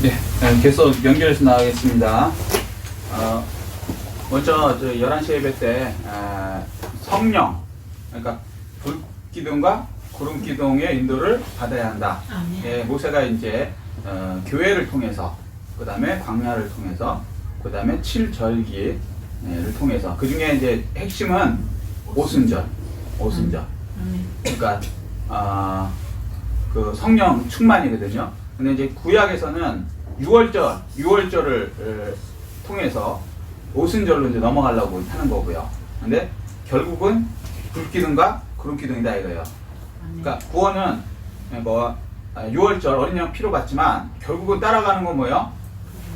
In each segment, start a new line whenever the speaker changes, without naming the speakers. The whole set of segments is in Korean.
네, 계속 연결해서 나가겠습니다. 먼저 11시 예배 때 성령, 그러니까 불기둥과 구름기둥의 인도를 받아야 한다. 예, 모세가 이제 교회를 통해서, 그 다음에 광야를 통해서, 그 다음에 7절기를 통해서, 그 중에 이제 핵심은 오순절. 그러니까 그 성령 충만이거든요. 근데 이제 구약에서는 6월절을 통해서 오순절로 이제 넘어가려고 하는 거고요. 근데 결국은 불기둥과 구름기둥이다 이거예요. 그러니까 구원은 뭐 6월절 어린 양 피로 받지만 결국은 따라가는 건 뭐예요?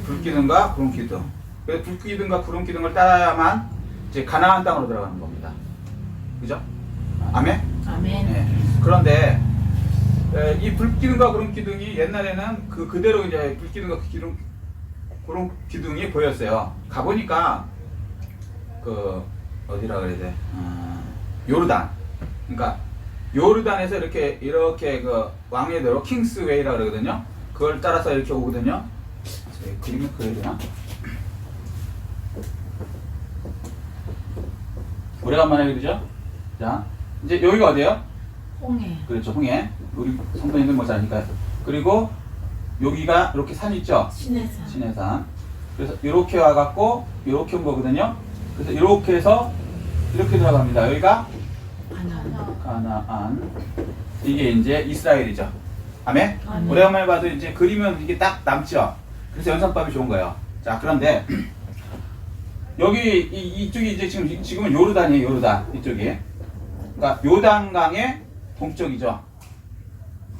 불기둥과 구름기둥. 그래서 불기둥과 구름기둥을 따라야만 이제 가나안 땅으로 들어가는 겁니다. 그죠? 아멘?
아멘.
네. 그런데 이 불기둥과 구름기둥이 옛날에는 그대로 이제 불기둥과 구름기둥이 보였어요. 가보니까 그 어디라 그래야 돼? 요르단. 그러니까 요르단에서 이렇게 그 왕래대로 킹스웨이라 그러거든요. 그걸 따라서 이렇게 오거든요. 그림을 그려야 되나? 오래간만에 그리죠? 자, 이제 여기가 어디예요?
홍해.
그렇죠, 홍해. 우리 성도님들 뭐 아니까. 그리고 여기가 이렇게 산 있죠? 신해산. 그래서 이렇게 와갖고 이렇게 온 거거든요. 그래서 이렇게 해서 이렇게 들어갑니다. 여기가 가나안. 이게 이제 이스라엘이죠. 아멘?
아멘.
오래간만에 봐도 이제 그리면 이게 딱 남죠. 그래서 연산법이 좋은 거예요. 자, 그런데 여기 이쪽이 이제 지금은 요르단이에요. 요르단 이쪽이. 그러니까 요단강의 동쪽이죠.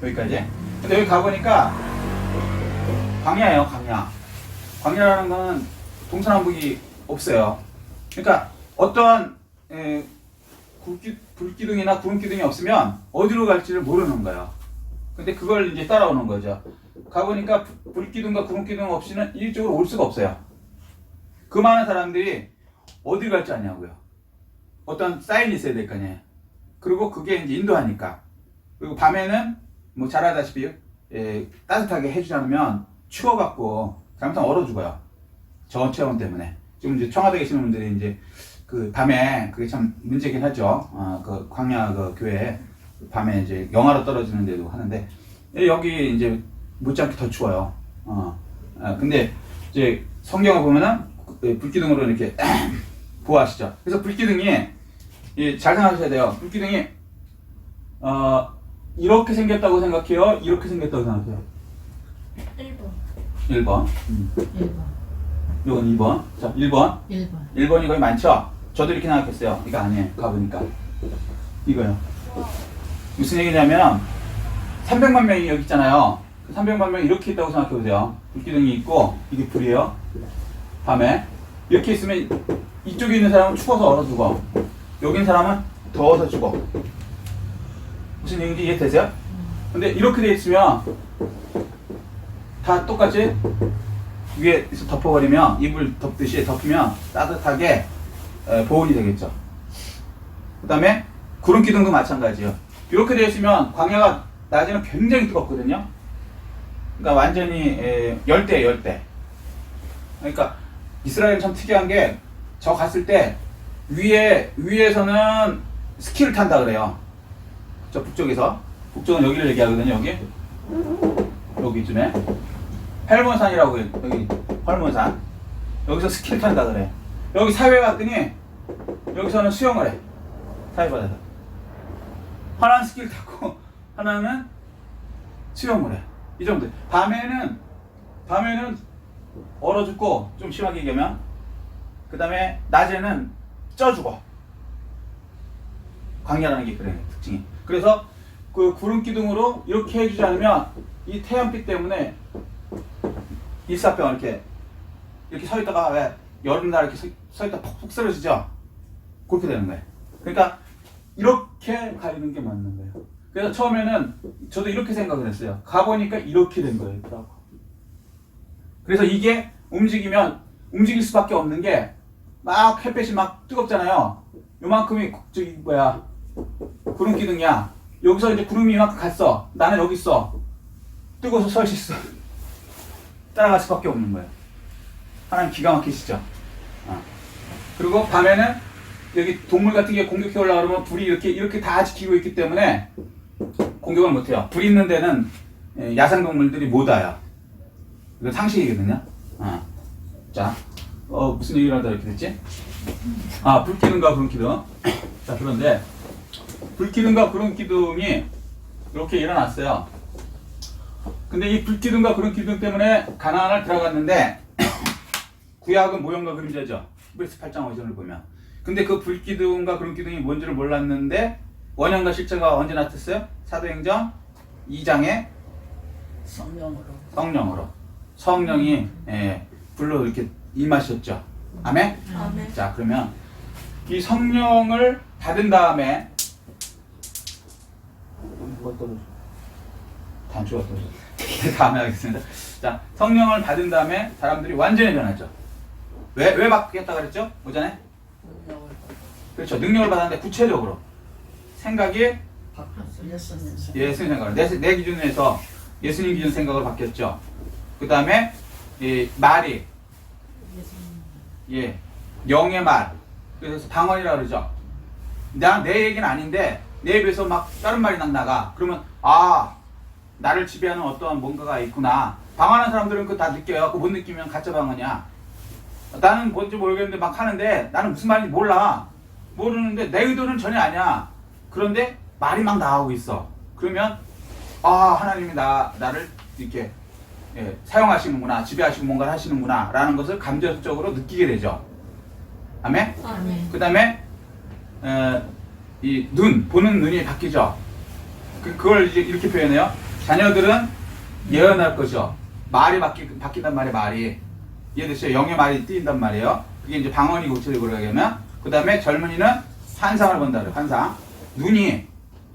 여기까지. 근데 여기 가보니까 광야예요. 광야라는 거는 동서남북이 없어요. 그러니까 어떠한 불기둥이나 구름기둥이 없으면 어디로 갈지를 모르는 거예요. 근데 그걸 이제 따라오는 거죠. 가보니까 불기둥과 구름기둥 없이는 이쪽으로 올 수가 없어요. 그 많은 사람들이 어디 갈지 아냐고요. 어떤 사인이 있어야 될 거 아니에요. 그리고 그게 이제 인도하니까. 그리고 밤에는 뭐 잘 알다시피 따뜻하게 해주지 않으면 추워갖고 잘못하면 얼어 죽어요. 저온 체온 때문에. 지금 이제 청와대에 계시는 분들이 이제 그 밤에 그게 참 문제긴 하죠. 그 광야 그 교회 밤에 이제 영하로 떨어지는 데도 하는데 여기 이제 못지않게 더 추워요. 근데 이제 성경을 보면은 불기둥으로 이렇게 보호하시죠. 그래서 불기둥이 잘 생각하셔야 돼요. 불기둥이 이렇게 생겼다고 생각해요? 이렇게 생겼다고 생각해요? 1번.
1번.
이건 2번. 자, 1번. 1번이 거의 많죠? 저도 이렇게 생각했어요. 이거 아니에요. 가보니까. 이거요. 무슨 얘기냐면 300만 명이 여기 있잖아요. 300만 명이 이렇게 있다고 생각해보세요. 불기둥이 있고 이게 불이에요. 밤에 이렇게 있으면 이쪽에 있는 사람은 추워서 얼어 죽어. 여기 있는 사람은 더워서 죽어. 무슨 얘기인지 이해되세요? 근데 이렇게 돼 있으면 다 똑같이 위에서 덮어버리면 이불 덮듯이 덮으면 따뜻하게 보온이 되겠죠. 그 다음에 구름기둥도 마찬가지예요. 이렇게 되어 있으면 광야가 낮에는 굉장히 뜨겁거든요. 그러니까 완전히 열대예요. 그러니까 이스라엘은 참 특이한 게 저 갔을 때 위에서는 스키를 탄다 그래요. 저 북쪽에서. 북쪽은 여기를 얘기하거든요. 여기쯤에 헬몬산이라고 해요. 여기 헐몬산. 여기서 스키를 탄다 그래. 여기 사회 갔더니 여기서는 수영을 해. 사회바다에서. 하나는 스키를 타고 하나는 수영을 해. 이 정도. 밤에는 얼어 죽고 좀 심하게 얘기하면 그 다음에 낮에는 쪄 죽어. 광야라는 게 그래 특징이. 그래서 그 구름기둥으로 이렇게 해주지 않으면 이 태양빛 때문에 일사병 이렇게 서 있다가 왜 여름날 이렇게 서 있다가 푹푹 쓰러지죠. 그렇게 되는 거예요. 그러니까 이렇게 가리는 게 맞는 거예요. 그래서 처음에는 저도 이렇게 생각을 했어요. 가보니까 이렇게 된 거예요. 그래서 이게 움직일 수밖에 없는 게 막 햇볕이 막 뜨겁잖아요. 요만큼이 구름기둥이야. 여기서 이제 구름이 이만큼 갔어. 나는 여기 있어. 뜨거워서 서 있어. 따라갈 수밖에 없는 거예요. 하나님 기가 막히시죠. 그리고 밤에는 여기 동물 같은 게 공격해 올라오면 불이 이렇게 다 지키고 있기 때문에 공격을 못해요. 불 있는 데는 야생 동물들이 못 와요. 이거 상식이거든요. 자, 무슨 얘기를 하다 이렇게 됐지? 불기둥과 구름기둥. 자, 그런데 불기둥과 구름기둥이 이렇게 일어났어요. 근데 이 불기둥과 구름기둥 때문에 가나안을 들어갔는데 구약은 모형과 그림자죠. 히브리서 8장 5절을 보면. 근데 그 불기둥과 구름기둥이 뭔지를 몰랐는데 원형과 실체가 언제 나타났어요? 사도행전 2장에 성령으로. 성령이 불로 이렇게 임하셨죠. 아멘?
아멘.
자, 그러면 이 성령을 받은 다음에 뭐가 떨어져? 단추가 떨어져. 다음에 하겠습니다. 자, 성령을 받은 다음에 사람들이 완전히 변하죠. 왜 바뀌었다 그랬죠? 오전에? 그렇죠. 능력을 받았는데 구체적으로 생각이 예수님 생각을 내 기준에서 예수님 기준 생각으로 바뀌었죠. 그 다음에 말이 영의 말, 그래서 방언이라고 그러죠. 내 얘기는 아닌데 내 입에서 막 다른 말이 나가. 그러면 나를 지배하는 어떠한 뭔가가 있구나. 방언하는 사람들은 그거 다 느껴요. 그거 못 느끼면 가짜 방언이야. 나는 뭔지 모르겠는데 막 하는데 나는 무슨 말인지 모르는데 내 의도는 전혀 아니야. 그런데 말이 막 나오고 있어. 그러면 하나님이 나를 이렇게 사용하시는구나, 지배하시고 뭔가를 하시는구나 라는 것을 감정적으로 느끼게 되죠. 아멘?
아멘.
그 다음에 이 보는 눈이 바뀌죠. 그걸 이제 이렇게 표현해요. 자녀들은 예언할 거죠. 말이 바뀐단 말이에요. 말이 이해되시죠? 영의 말이 띄인단 말이에요. 그게 이제 방언이 구체적으로 하면. 그 다음에 젊은이는 환상을 본다 그래요. 환상.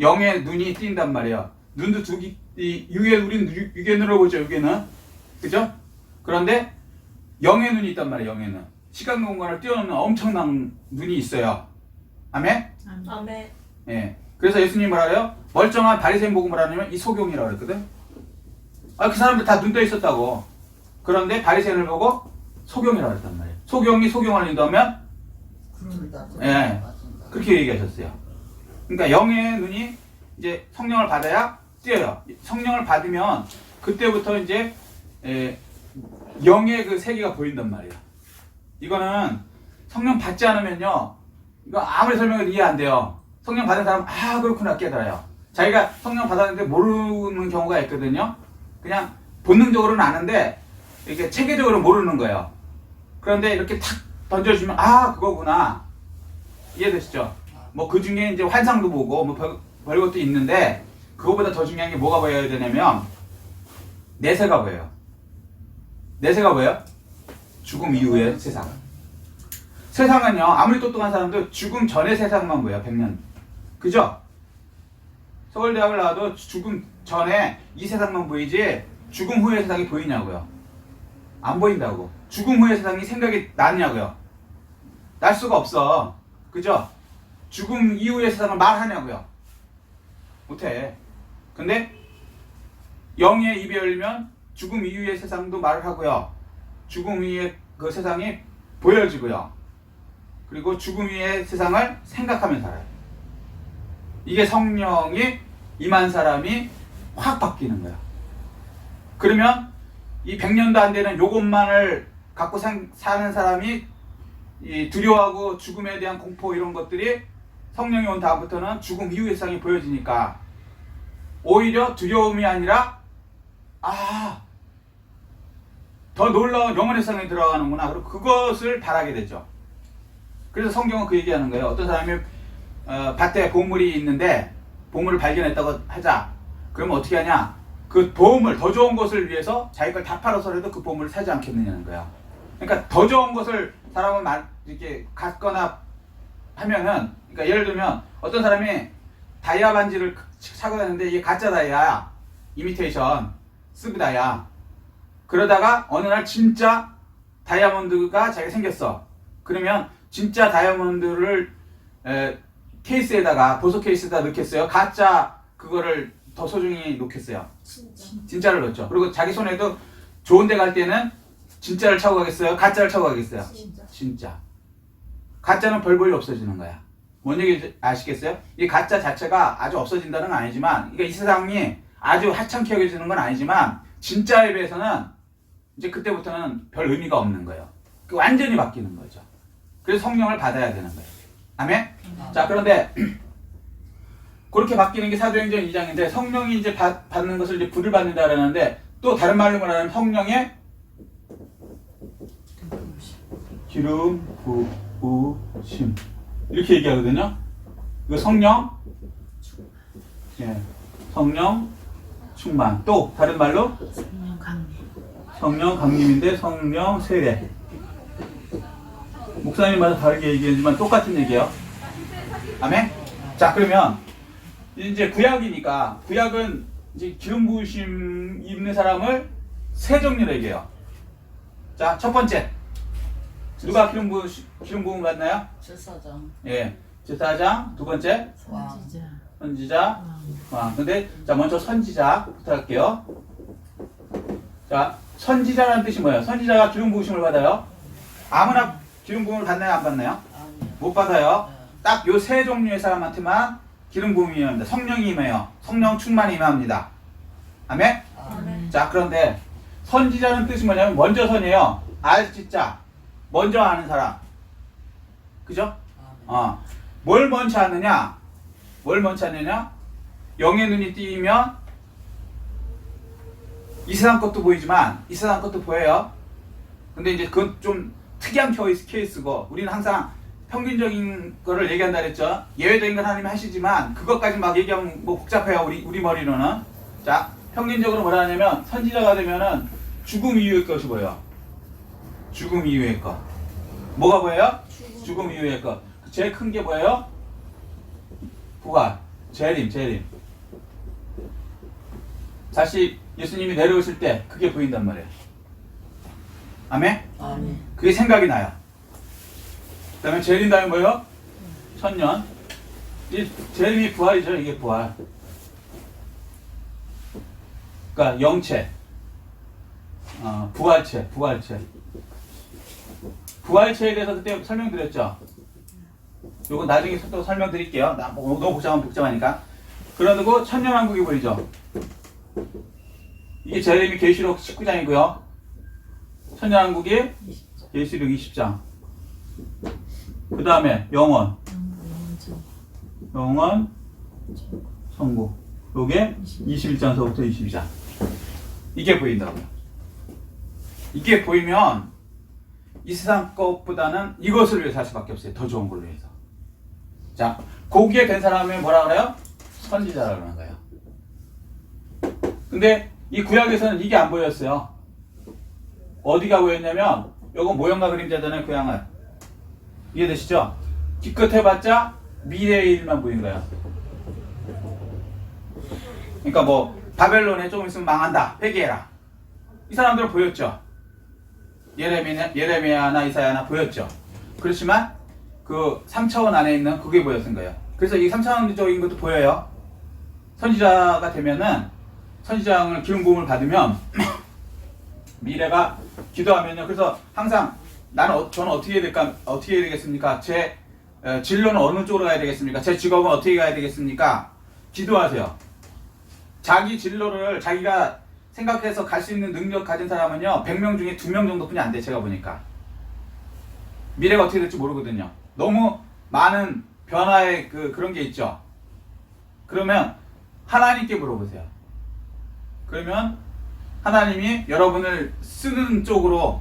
영의 눈이 띄인단 말이에요. 눈도 우리는 육의 눈으로 보죠. 육에는. 그죠? 그런데 영의 눈이 있단 말이에요. 영의 눈. 시간 공간을 뛰어넘는 엄청난 눈이 있어요. 아멘?
아멘.
예. 그래서 예수님이 뭐라 그래요? 멀쩡한 바리새인 보고 뭐라 하냐면 이 소경이라고 그랬거든. 그 사람들 다 눈 떠 있었다고. 그런데 바리새인을 보고 소경이라고 했단 말이에요. 소경이 소경을 인도하면 그렇게 얘기하셨어요. 그러니까 영의 눈이 이제 성령을 받아야 뛰어요. 성령을 받으면 그때부터 이제 영의 그 세계가 보인단 말이에요. 이거는 성령 받지 않으면요, 이거 아무리 설명해도 이해 안 돼요. 성령 받은 사람 그렇구나 깨달아요. 자기가 성령 받았는데 모르는 경우가 있거든요. 그냥 본능적으로는 아는데 이렇게 체계적으로 모르는 거예요. 그런데 이렇게 탁 던져주면 그거구나. 이해되시죠? 뭐 그 중에 이제 환상도 보고 뭐 별것도 있는데 그거보다 더 중요한 게 뭐가 보여야 되냐면 내세가 보여요. 내세가 뭐예요? 죽음 이후의 세상. 세상은요, 아무리 똑똑한 사람도 죽음 전의 세상만 보여요. 100년. 그죠? 서울대학을 나와도 죽음 전에 이 세상만 보이지 죽음 후의 세상이 보이냐고요. 안 보인다고. 죽음 후의 세상이 생각이 나냐고요. 날 수가 없어. 그죠? 죽음 이후의 세상을 말하냐고요. 못해. 근데 영의 입이 열리면 죽음 이후의 세상도 말을 하고요. 죽음 이후의 그 세상이 보여지고요. 그리고 죽음 이후의 세상을 생각하며 살아요. 이게 성령이 임한 사람이 확 바뀌는 거야. 그러면 이 100년도 안 되는 요것만을 갖고 사는 사람이 이 두려워하고 죽음에 대한 공포 이런 것들이 성령이 온 다음부터는 죽음 이후의 세상이 보여지니까 오히려 두려움이 아니라 더 놀라운 영혼의 세상에 들어가는구나. 그리고 그것을 바라게 되죠. 그래서 성경은 그 얘기하는 거예요. 어떤 사람이 밭에 보물이 있는데 보물을 발견했다고 하자. 그러면 어떻게 하냐? 그 보물, 더 좋은 것을 위해서 자기 걸 다 팔아서라도 그 보물을 사지 않겠느냐는 거야. 그러니까 더 좋은 것을 사람은 이렇게 갖거나 하면은, 그러니까 예를 들면 어떤 사람이 다이아 반지를 사고 다녔는데 이게 가짜 다이아야. 이미테이션, 쓰브 다이아. 그러다가 어느 날 진짜 다이아몬드가 자기가 생겼어. 그러면 진짜 다이아몬드를 케이스에다가, 보석 케이스에다 넣겠어요? 가짜 그거를 더 소중히 놓겠어요? 진짜를 넣죠. 그리고 자기 손에도 좋은 데 갈 때는 진짜를 차고 가겠어요? 가짜를 차고 가겠어요? 진짜. 가짜는 벌벌이 없어지는 거야. 뭔 얘기 아시겠어요? 이 가짜 자체가 아주 없어진다는 건 아니지만, 그러니까 이 세상이 아주 하찮게 여겨지는 건 아니지만, 진짜에 비해서는 이제 그때부터는 별 의미가 없는 거예요. 완전히 바뀌는 거죠. 그래서 성령을 받아야 되는 거예요. 아멘? 자, 그런데 그렇게 바뀌는 게 사도행전 2장인데 성령이 이제 받는 것을 이제 불을 받는다 그러는데 또 다른 말로 말하면 성령의 기름 부으심 이렇게 얘기하거든요. 그 성령, 예, 성령 충만. 또 다른 말로
성령 강림.
성령 강림인데 성령 세례. 목사님마다 다르게 얘기하지만 똑같은 얘기예요. 아멘? 자, 그러면 이제 구약이니까 구약은 이제 기름 부으심 입는 사람을 세 종류로 얘기해요. 자, 첫 번째 누가 기름 부음 받나요?
제사장.
예, 제사장. 두 번째
선지자.
선지자. 왕. 근데 자 먼저 선지자부터 할게요. 자, 선지자라는 뜻이 뭐예요? 선지자가 기름 부으심을 받아요. 아무나 기름 부음을 받나요? 안 받나요?
아니요.
못 받아요.
네.
딱 요 세 종류의 사람한테만 기름 부음이 임합니다. 성령이 임해요. 성령 충만이 임합니다. 아멘?
아멘.
자, 그런데 선지자는 뜻이 뭐냐면 먼저 선이에요. 알지자. 먼저 아는 사람. 그죠?
아멘.
뭘 먼저 아느냐? 뭘 먼저 아느냐? 영의 눈이 띄면 이 세상 것도 보이지만 이 세상 것도 보여요. 근데 이제 그건 좀 특이한 케이스고 우리는 항상 평균적인 거를 얘기한다 그랬죠. 예외적인 건 하나님이 하시지만 그것까지 막 얘기하면 뭐 복잡해요. 우리 머리로는. 자, 평균적으로 뭐라 하냐면 선지자가 되면은 죽음 이후의 것이 보여요. 죽음 이후의 것. 뭐가 보여요? 죽음 이후의 것. 제일 큰 게 뭐예요? 부활. 재림. 다시 예수님이 내려오실 때 그게 보인단 말이에요. 아멘?
아멘.
그게 생각이 나요. 그 다음에 재림 다음에 뭐예요? 천년. 이 재림이 부활이죠. 이게 부활. 그러니까 영체. 부활체. 부활체에 대해서 그때 설명드렸죠. 요거 나중에 또 설명드릴게요. 너무 복잡하니까. 그러고 천년왕국이 보이죠. 이게 재림이 계시록 19장이고요. 천년왕국이 계시록 20장. 그 다음에 영원, 천국. 요게 21장서부터 22장. 이게 보인다고요. 이게 보이면 이 세상 것보다는 이것을 위해서 할 수밖에 없어요. 더 좋은 걸로 해서. 자, 거기에 된 사람이 뭐라 그래요? 선지자라고 그러는 거예요. 근데 이 구약에서는 이게 안 보였어요. 어디가 보였냐면 요거 모형과 그림자잖아요. 그 양은. 이해되시죠? 기껏 해봤자 미래의 일만 보인 거예요. 그러니까 뭐 바벨론에 조금 있으면 망한다. 회개해라. 이 사람들은 보였죠. 예레미야나 이사야나 보였죠. 그렇지만 그 3차원 안에 있는 그게 보였던 거예요. 그래서 이 3차원적인 것도 보여요. 선지자가 되면은 선지자를 기름 부음을 받으면 미래가 기도하면요. 그래서 항상 저는 어떻게 해야 되겠습니까? 제 진로는 어느 쪽으로 가야 되겠습니까? 제 직업은 어떻게 가야 되겠습니까? 기도하세요. 자기 진로를 자기가 생각해서 갈 수 있는 능력 가진 사람은요 100명 중에 2명 정도뿐이 안 돼. 제가 보니까 미래가 어떻게 될지 모르거든요. 너무 많은 변화의 그런 게 있죠. 그러면 하나님께 물어보세요. 그러면 하나님이 여러분을 쓰는 쪽으로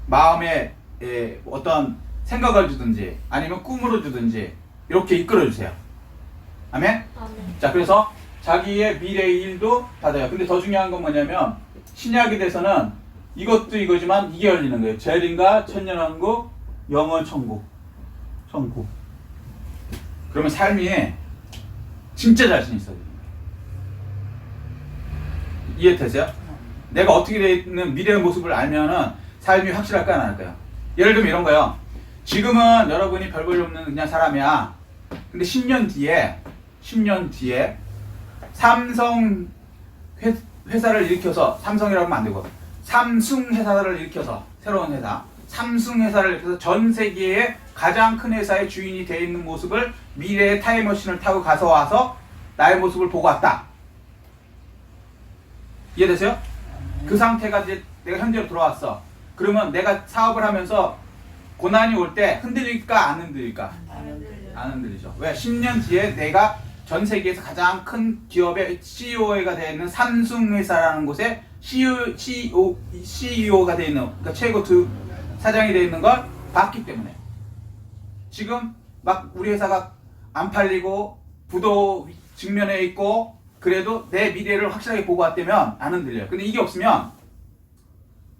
마음에 어떤 생각을 주든지 아니면 꿈으로 주든지 이렇게 이끌어 주세요. 아멘?
아멘.
자, 그래서 자기의 미래의 일도 받아요. 근데 더 중요한 건 뭐냐면 신약에 대해서는 이것도 이거지만 이게 열리는 거예요. 재림과 천년왕국, 영원 천국. 그러면 삶이 진짜 자신 있어요. 이해되세요? 내가 어떻게 되는 미래의 모습을 알면은 삶이 확실할까 안 할까요? 예를 들면 이런 거요. 지금은 여러분이 별 볼 일 없는 그냥 사람이야. 근데 10년 뒤에 삼성 회사를 일으켜서 삼성이라고 하면 안 되고 삼승회사를 일으켜서 새로운 회사 삼승회사를 일으켜서 전 세계의 가장 큰 회사의 주인이 되어 있는 모습을 미래의 타임머신을 타고 가서 와서 나의 모습을 보고 왔다. 이해되세요? 그 상태가 이제 내가 현재로 돌아왔어. 그러면 내가 사업을 하면서 고난이 올 때 흔들릴까 안 흔들릴까? 안 흔들리죠. 왜? 10년 뒤에 내가 전 세계에서 가장 큰 기업의 CEO가 되어 있는 삼성회사라는 곳에 CEO가 되어 있는, 그러니까 최고 사장이 되어 있는 걸 봤기 때문에. 지금 막 우리 회사가 안 팔리고 부도 직면에 있고 그래도 내 미래를 확실하게 보고 왔다면 안 흔들려요. 근데 이게 없으면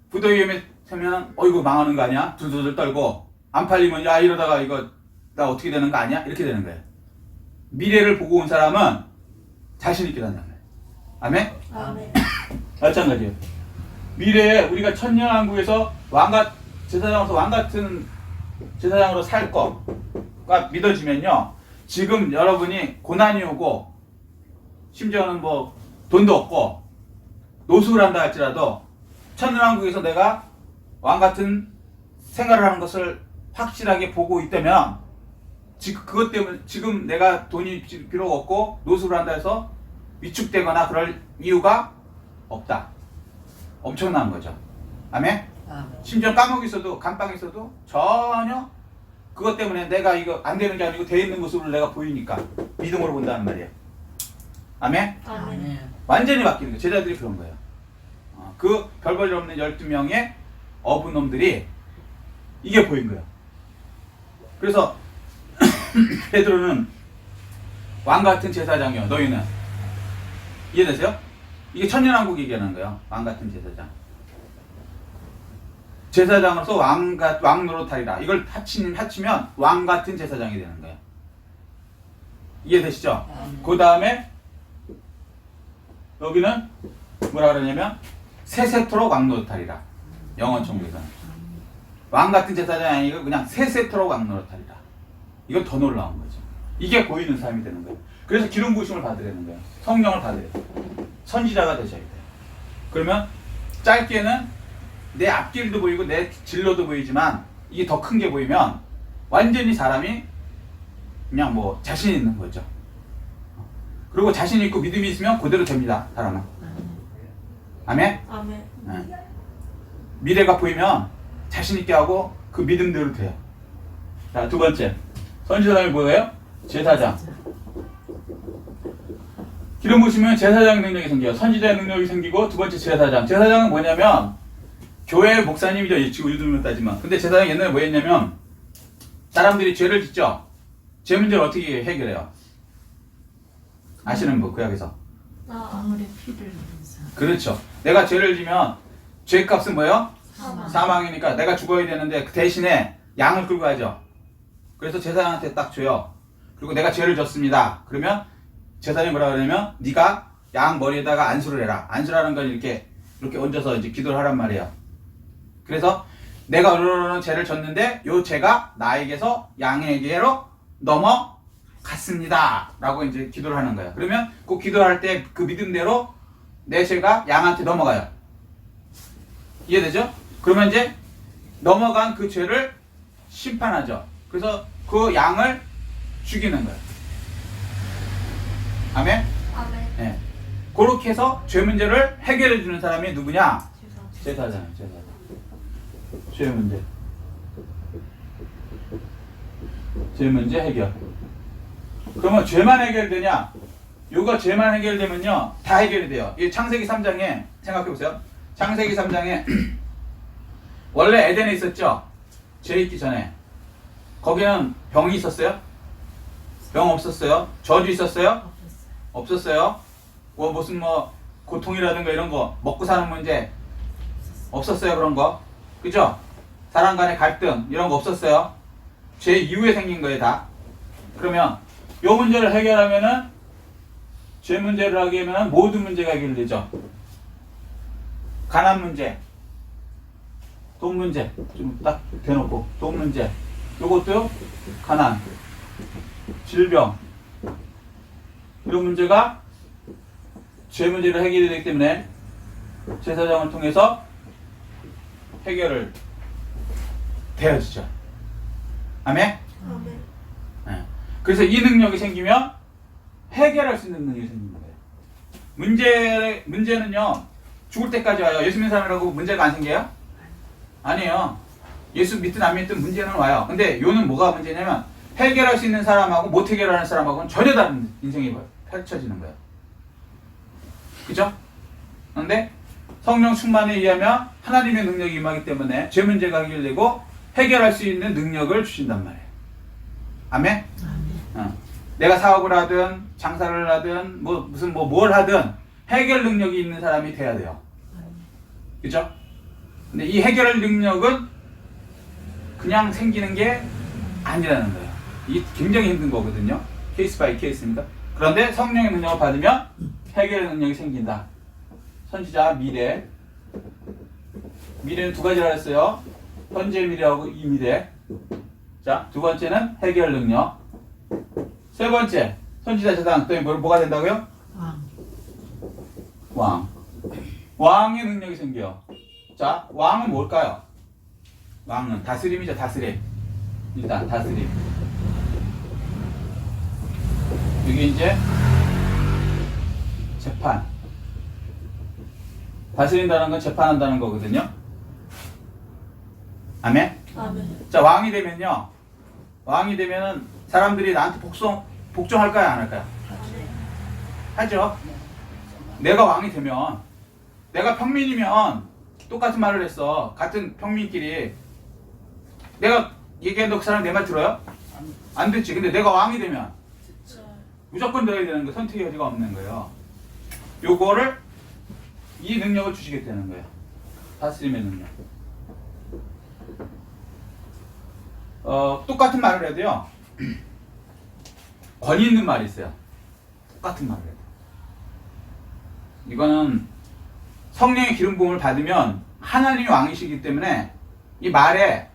부도 위험에 서면 이거 망하는 거 아니야? 둘둘둘 떨고 안 팔리면 야 이러다가 이거 나 어떻게 되는 거 아니야? 이렇게 되는 거예요. 미래를 보고 온 사람은 자신 있게 산다는 거예요. 아멘?
아멘.
마찬가지예요. 미래에 우리가 천년왕국에서 제사장으로서 왕 같은 제사장으로 살 거가 믿어지면요. 지금 여러분이 고난이 오고 심지어는 뭐 돈도 없고 노숙을 한다 할지라도 천년왕국에서 내가 왕 같은 생활을 하는 것을 확실하게 보고 있다면 그것 때문에 지금 내가 돈이 필요가 없고 노숙을 한다 해서 위축되거나 그럴 이유가 없다. 엄청난 거죠. 아멘? 심지어 감옥에 있어도 감방에 있어도 전혀 그것 때문에 내가 이거 안 되는 게 아니고 돼 있는 모습을 내가 보이니까 믿음으로 본다는 말이에요. 아멘?
아멘.
완전히 바뀌는 거예요. 제자들이 그런 거예요. 그 별볼일 없는 12명의 어부놈들이 이게 보인 거예요. 그래서 베드로는 왕 같은 제사장이요. 너희는 이해되세요? 이게 천년왕국 얘기하는 거예요. 왕 같은 제사장. 제사장으로서 왕 노릇하리라. 이걸 합치면 왕 같은 제사장이 되는 거예요. 이해되시죠? 그 다음에 여기는 뭐라 그러냐면 세세토록 왕 노릇하리라. 영어 천국에서는 왕 같은 제사장이 아니고 그냥 세세토록 왕 노릇하리라. 이건 더 놀라운 거죠. 이게 보이는 삶이 되는 거예요. 그래서 기름 부으심을 받으려는 거예요. 성령을 받으려는 거예요. 선지자가 되셔야 돼요. 그러면 짧게는 내 앞길도 보이고 내 진로도 보이지만 이게 더 큰 게 보이면 완전히 사람이 그냥 뭐 자신 있는 거죠. 그리고 자신 있고 믿음이 있으면 그대로 됩니다. 사람은. 아멘?
아멘.
네. 미래가 보이면 자신 있게 하고 그 믿음대로 돼요. 자, 두 번째. 선지자장이 뭐예요? 제사장. 기름 부으시면 제사장 능력이 생겨요. 선지자의 능력이 생기고 두 번째 제사장. 제사장은 뭐냐면 교회 목사님이죠. 지금 요즘으로 따지면. 근데 제사장이 옛날에 뭐 했냐면 사람들이 죄를 짓죠. 죄 문제를 어떻게 해결해요? 아시는 분, 구약에서.
아무리 피를 흘려서.
그렇죠. 내가 죄를 지면 죄값은 뭐예요?
사망.
사망이니까 내가 죽어야 되는데 그 대신에 양을 끌고 가죠. 그래서 제사장한테 딱 줘요. 그리고 내가 죄를 졌습니다. 그러면 제사장이 뭐라 그러냐면 네가 양 머리에다가 안수를 해라. 안수라는 건 이렇게 얹어서 이제 기도를 하란 말이에요. 그래서 내가 어느 죄를 졌는데 요 죄가 나에게서 양에게로 넘어갔습니다. 라고 이제 기도를 하는 거예요. 그러면 그 기도할 때 그 믿음대로 내 죄가 양한테 넘어가요. 이해되죠? 그러면 이제 넘어간 그 죄를 심판하죠. 그래서 그 양을 죽이는 거예요. 아멘?
아멘.
네. 그렇게 해서 죄 문제를 해결해 주는 사람이 누구냐? 제사장. 죄 문제. 죄 문제 해결. 그러면 죄만 해결되냐? 요거 죄만 해결되면요 다 해결이 돼요. 이 창세기 3장에 생각해 보세요. 창세기 3장에 원래 에덴에 있었죠. 죄 있기 전에. 거기는 병이 있었어요? 병 없었어요? 저주 있었어요? 없었어요. 무슨 고통이라든가 이런 거 먹고 사는 문제 없었어요. 그런 거. 그죠? 사람 간의 갈등 이런 거 없었어요. 죄 이후에 생긴 거예요 다. 그러면 요 문제를 해결하면은 죄 문제를 하게 하면 모든 문제가 해결되죠. 가난 문제, 돈 문제 좀 딱 대놓고 돈 문제 요것도 가난, 질병 이런 문제가 죄 문제를 해결이 되기 때문에 제사장을 통해서 해결을 되어지죠. 아멘?
아멘.
네. 그래서 이 능력이 생기면 해결할 수 있는 능력이 생기는 거예요. 문제는요, 죽을 때까지 와요. 예수 믿는 사람이라고 문제가 안 생겨요? 아니에요. 예수 믿든 안 믿든 문제는 와요. 근데 요는 뭐가 문제냐면 해결할 수 있는 사람하고 못 해결하는 사람하고는 전혀 다른 인생이 펼쳐지는 거예요. 그죠? 그런데 성령 충만에 의하면 하나님의 능력이 임하기 때문에 죄 문제가 해결되고 해결할 수 있는 능력을 주신단 말이에요. 아멘? 내가 사업을 하든 장사를 하든 뭘 하든 해결 능력이 있는 사람이 돼야 돼요. 그죠? 근데 이 해결 능력은 그냥 생기는 게 아니라는 거예요. 이게 굉장히 힘든 거거든요. 케이스 바이 케이스입니다. 그런데 성령의 능력을 받으면 해결의 능력이 생긴다. 선지자 미래. 미래는 두 가지라 했어요. 현재 미래하고 이 미래. 자, 두 번째는 해결 능력. 세 번째, 선지자 재단. 또 뭐가 된다고요? 왕. 왕의 능력이 생겨요. 자, 왕은 뭘까요? 왕은 다스림이죠, 다스림. 일단 다스림. 이게 이제 재판. 다스린다는 건 재판한다는 거거든요. 아멘?
아멘.
자, 왕이 되면요. 왕이 되면은 사람들이 나한테 복종할까요, 안 할까요? 하죠. 내가 왕이 되면, 내가 평민이면 똑같은 말을 했어. 같은 평민끼리. 내가 얘기해도 그 사람 내 말 들어요? 안 듣지. 근데 내가 왕이 되면 무조건 들어야 되는 거, 선택의 여지가 없는 거예요. 요거를, 이 능력을 주시겠다는 거예요. 다스림의 능력. 똑같은 말을 해도요, 권위 있는 말이 있어요. 똑같은 말을 해도. 이거는 성령의 기름 부음을 받으면 하나님이 왕이시기 때문에 이 말에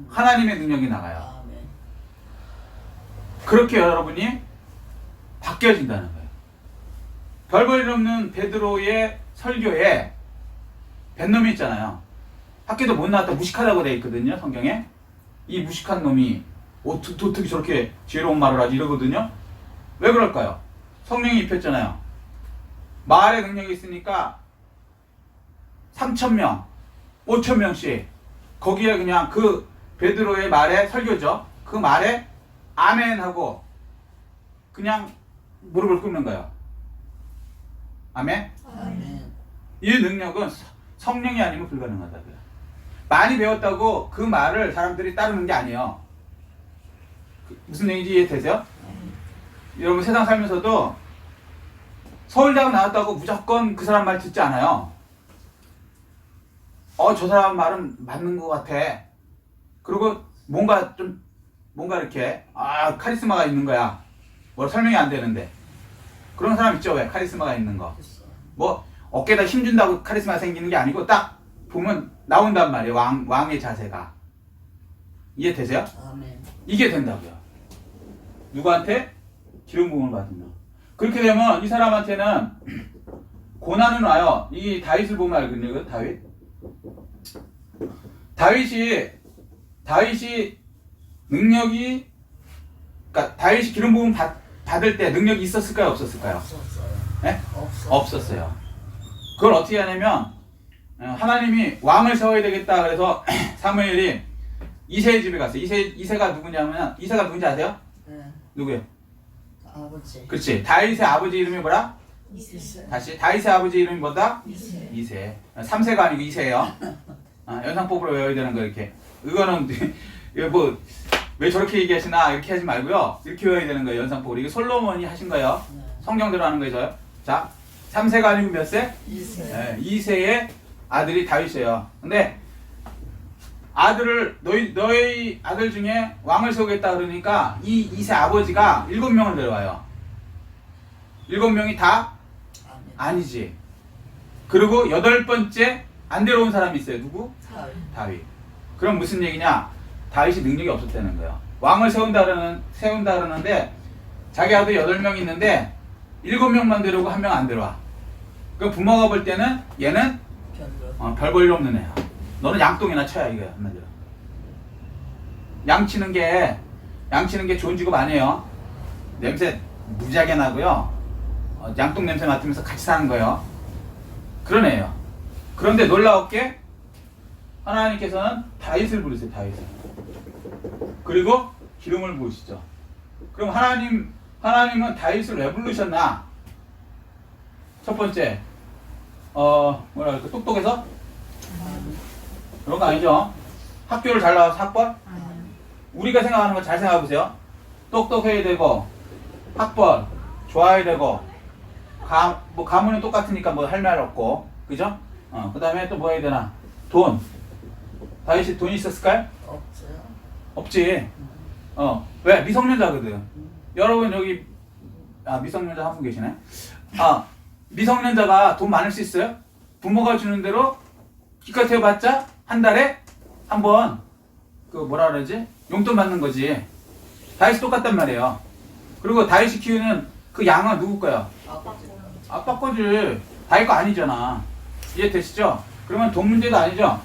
하나님의 능력이 나가요. 그렇게 여러분이 바뀌어진다는 거예요. 별 볼 일 없는 베드로의 설교에 뱃놈이 있잖아요. 학교도 못 나왔다 무식하다고 되어 있거든요, 성경에. 이 무식한 놈이 어떻게 저렇게 지혜로운 말을 하지 이러거든요. 왜 그럴까요? 성령이 입혔잖아요. 말의 능력이 있으니까 3,000명, 5,000명씩 거기에 그냥 그 베드로의 말에 설교죠. 그 말에 아멘 하고 그냥 무릎을 꿇는 거예요. 아멘?
아멘.
이 능력은 성령이 아니면 불가능하다고요. 많이 배웠다고 그 말을 사람들이 따르는 게 아니에요. 무슨 얘기인지 이해되세요? 여러분 세상 살면서도 서울대학 나왔다고 무조건 그 사람 말 듣지 않아요. 저 사람 말은 맞는 것 같아. 그리고 뭔가 이렇게 카리스마가 있는 거야. 뭐 설명이 안 되는데. 그런 사람 있죠. 왜? 카리스마가 있는 거. 뭐 어깨에다 힘준다고 카리스마가 생기는 게 아니고 딱 보면 나온단 말이에요. 왕의 자세가. 이해되세요?
아멘.
이게 된다고요. 누구한테? 기름 부음을 받으면. 그렇게 되면 이 사람한테는 고난은 와요. 이 다윗을 보면 알거든요. 다윗이 능력이, 그러니까 다윗이 기름 부음 받을 때 능력이 있었을까요? 없었을까요?
없었어요.
네? 없었어요. 그걸 어떻게 하냐면 하나님이 왕을 세워야 되겠다 그래서 사무엘이 이새의 집에 갔어요. 이새가 누구냐면, 이새가 누군지 아세요?
네.
누구예요?
아버지.
그렇지. 다윗의 아버지 이름이 뭐라?
이세.
다시. 다윗의 아버지 이름이 뭐다?
이세.
이새. 3세가 아니고 2세예요. 연상법으로 외워야 되는 거 이렇게. 이거는 이거 왜 저렇게 얘기하시나 이렇게 하지 말고요. 이렇게 외워야 되는 거예요. 연상법으로. 이거 솔로몬이 하신 거예요.
네.
성경대로 하는 거죠. 자, 3세가 아니고 몇 세?
이세.
2세의 아들이 다윗이에요. 근데 아들을 너희 아들 중에 왕을 세우겠다 그러니까 이 이세 아버지가 7명을 데려와요. 7명이 다
아멘.
아니지. 그리고 8번째 안 데려온 사람이 있어요. 누구?
다윗.
다윗. 그럼 무슨 얘기냐? 다윗이 능력이 없었다는 거예요. 왕을 세운다 그러는데 자기 아들 8명 있는데 7명만 데려오고 1명 안 데려와. 그 부모가 볼 때는 얘는
별로.
별 볼 일 없는 애야. 너는 양똥이나 쳐야 이거야 한마디로. 양치는 게 좋은 직업 아니에요. 냄새 무지하게 나고요. 양똥 냄새 맡으면서 같이 사는 거예요. 그런 애예요. 그런데 놀라웠게 하나님께서는 다윗을 부르세요. 다윗을. 그리고 기름을 부으시죠. 그럼 하나님은 다윗을 왜 부르셨나? 첫 번째, 뭐라 그럴까, 똑똑해서? 그런 거 아니죠. 학교를 잘 나와서 학벌?
아니요.
우리가 생각하는 거 잘 생각해 보세요. 똑똑해야 되고, 학벌 좋아야 되고, 가문은 똑같으니까 뭐 할 말 없고, 그죠? 그 다음에 또 뭐 해야 되나? 돈. 다윗이 돈이 있었을까요?
없어요.
없지. 왜? 미성년자거든. 여러분 여기 미성년자 한 분 계시네. 미성년자가 돈 많을 수 있어요? 부모가 주는 대로 기껏 해봤자 한 달에 한 번 그 뭐라 그러지? 용돈 받는 거지. 다윗이 똑같단 말이에요. 그리고 다윗이 키우는 그 양은 누구 거야? 아빠 거지. 다윗 거 아니잖아. 이해되시죠? 그러면 돈 문제도 아니죠?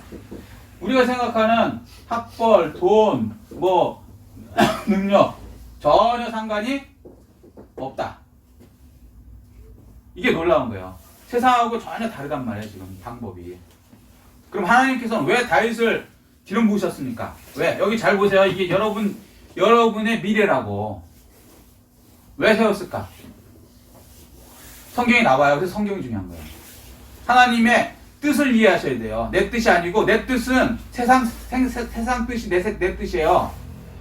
우리가 생각하는 학벌, 돈, 뭐 능력 전혀 상관이 없다. 이게 놀라운 거예요. 세상하고 전혀 다르단 말이에요. 지금 방법이. 그럼 하나님께서는 왜 다윗을 기름 부으셨습니까? 왜? 여기 잘 보세요. 이게 여러분의 미래라고. 왜 세웠을까? 성경이 나와요. 그래서 성경이 중요한 거예요. 하나님의 뜻을 이해하셔야 돼요. 내 뜻이 아니고 내 뜻은 세상 뜻이 내 뜻이에요.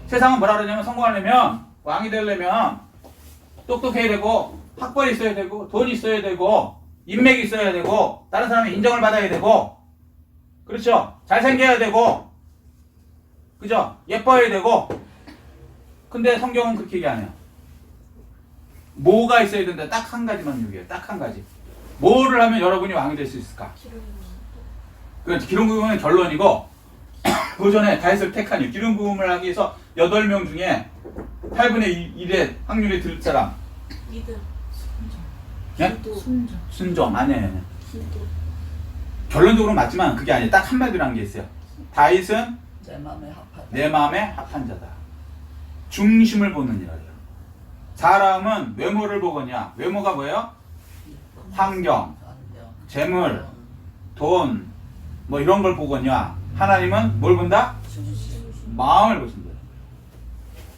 세상은 뭐라 그러냐면 성공하려면 왕이 되려면 똑똑해야 되고 학벌이 있어야 되고 돈이 있어야 되고 인맥이 있어야 되고 다른 사람의 인정을 받아야 되고 그렇죠? 잘생겨야 되고 그죠? 예뻐야 되고 근데 성경은 그렇게 얘기 안 해요. 뭐가 있어야 된다. 딱 한 가지만 얘기해요. 딱 한 가지. 뭐를 하면 여러분이 왕이 될 수 있을까? 그렇지. 기름 부음은 결론이고 그 전에 다윗을 택한 이유. 기름 부음을 하기 위해서 8명 중에 8분의 1의 확률이 들 사람.
믿음.
예?
순종.
순종. 아니에요.
기도.
결론적으로 맞지만 그게 아니에요. 딱 한마디로 한 게 있어요. 다윗은
내 마음에 합하다.
내 마음에 합한 자다. 중심을 보는 이라요. 사람은 외모를 보거냐. 외모가 뭐예요? 환경,
환경,
재물, 돈, 뭐 이런 걸 보거냐. 하나님은 뭘 본다?
중심.
마음을 보신다.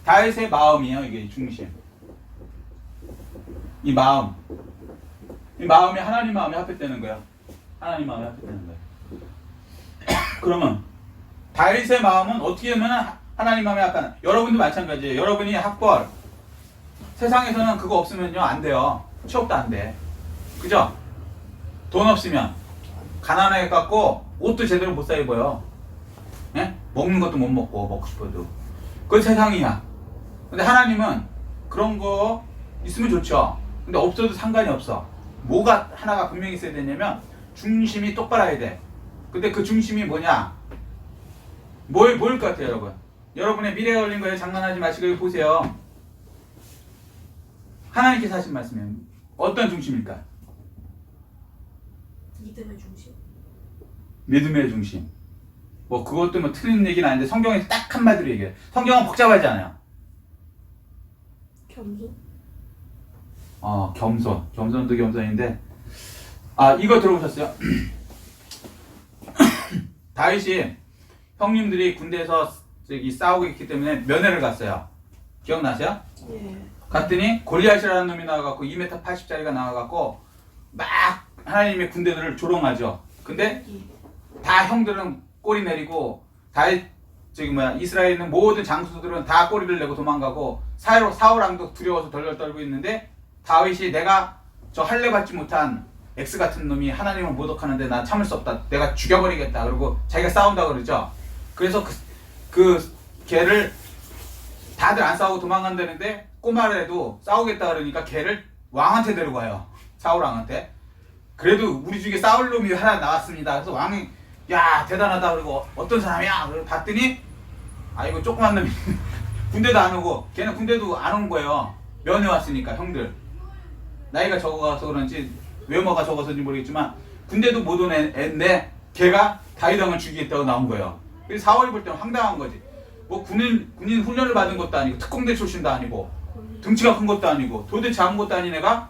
다윗의 마음이에요. 이게 중심. 이 마음이 하나님 마음에 합했다는 거예요. 하나님 마음에 합했다는 거예요. 그러면 다윗의 마음은 어떻게 하면 하나님 마음에 합하나? 여러분도 마찬가지예요. 여러분이 학벌 세상에서는 그거 없으면요 안 돼요. 취업도 안 돼. 그죠? 돈 없으면 가난하게 갖고 옷도 제대로 못 사 입어요. 예? 먹는 것도 못 먹고 싶어도. 그건 세상이야. 근데 하나님은 그런 거 있으면 좋죠. 근데 없어도 상관이 없어. 뭐가 하나가 분명히 있어야 되냐면 중심이 똑바라야 돼. 근데 그 중심이 뭐냐? 뭐일 것 같아요, 여러분? 여러분의 미래에 걸린 거예요. 장난하지 마시고 여기 보세요. 하나님께서 하신 말씀이에요. 어떤 중심일까?
믿음의 중심.
믿음의 중심. 뭐 그것도 뭐 틀린 얘기는 아닌데 성경에서 딱 한마디로 얘기해요. 성경은 복잡하지 않아요.
겸손.
겸손. 겸손도 겸손인데 이거 들어보셨어요? 다윗이 형님들이 군대에서 싸우고 있기 때문에 면회를 갔어요. 기억나세요?
예.
갔더니 골리앗이라는 놈이 나와갖고 2m 80짜리가 나와갖고 막 하나님의 군대들을 조롱하죠. 근데 다 형들은 꼬리 내리고 이스라엘에 있는 모든 장수들은 다 꼬리를 내고 도망가고 사울왕도 두려워서 덜덜 떨고 있는데 다윗이 내가 저 할례 받지 못한 X 같은 놈이 하나님을 모독하는데 나 참을 수 없다. 내가 죽여버리겠다. 그리고 자기가 싸운다 그러죠. 그래서 그 걔를 다들 안 싸우고 도망간다는데 꼬마래도 싸우겠다 그러니까 걔를 왕한테 데리고 가요. 사울왕한테. 그래도 우리 중에 싸울 놈이 하나 나왔습니다. 그래서 왕이 야 대단하다 그러고 어떤 사람이야? 그리고 봤더니 이거 조그만 놈이 군대도 안 오고 걔는 군대도 안 온 거예요. 면회 왔으니까 형들 나이가 적어서 그런지 외모가 적어서인지 모르겠지만 군대도 못 온 애인데 걔가 다윗왕을 죽이겠다고 나온 거예요. 그래서 사울이 볼 때는 황당한 거지. 뭐 군인 훈련을 받은 것도 아니고 특공대 출신도 아니고 등치가 큰 것도 아니고 도대체 아무것도 아닌 애가